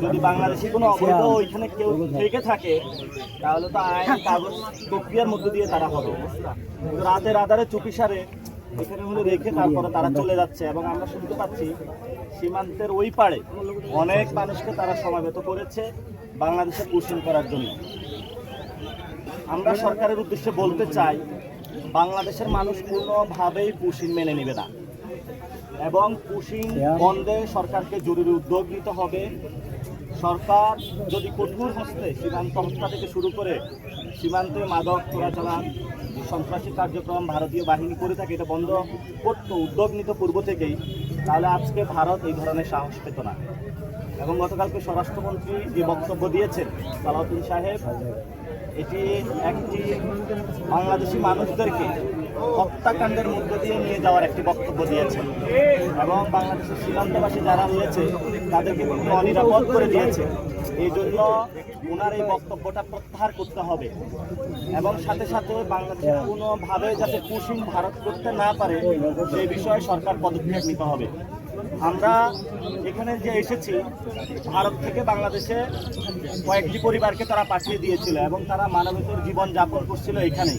যদি বাংলাদেশে কোনো অবৈধ ওইখানে কেউ থেকে থাকে তাহলে তো আইন কাগজ প্রক্রিয়ার মধ্যে দিয়ে তারা হবে। কিন্তু রাতের আধারে চুপিসারে এখানে হলে রেখে তারপরে তারা চলে যাচ্ছে এবং আমরা শুনতে পাচ্ছি সীমান্তের ওই পাড়ে অনেক মানুষকে তারা সমাবেত করেছে বাংলাদেশে পুশিং করার জন্য। আমরা সরকারের উদ্দেশ্যে বলতে চাই, বাংলাদেশের মানুষ কোনোভাবেই পুশিং মেনে নেবে না এবং পুশিং বন্ধে সরকারকে জরুরি উদ্যোগ নিতে হবে। সরকার যদি কঠোর হস্তে সীমান্ত হত্যা থেকে শুরু করে সীমান্তে মাদক চোরাচালান সন্ত্রাসী কার্যক্রম ভারতীয় বাহিনী করে থাকে এটা বন্ধ করতে উদ্যোগ নিত পূর্ব থেকেই, তাহলে আজকে ভারত এই ধরনের সাহস পেত না। এবং গতকালকে স্বরাষ্ট্রমন্ত্রী যে বক্তব্য দিয়েছেন সালাউদ্দিন সাহেব, এটি একটি বাংলাদেশি মানুষদেরকে হত্যাকাণ্ডের মধ্যে দিয়ে নিয়ে যাওয়ার একটি বক্তব্য দিয়েছেন এবং বাংলাদেশের সীমান্তবাসী যারা রয়েছে তাদেরকে কিন্তু অনিরাপদ করে দিয়েছে। এই জন্য ওনার এই বক্তব্যটা প্রত্যাহার করতে হবে এবং সাথে সাথে বাংলাদেশের কোনোভাবে যাতে পুশিং ভারত করতে না পারে সেই বিষয়ে সরকার পদক্ষেপ নিতে হবে। আমরা এখানে যে এসেছি ভারত থেকে বাংলাদেশে কয়েকটি পরিবারকে তারা পাঠিয়ে দিয়েছিল এবং তারা মানবেতর জীবন যাপন করছিল এখানে।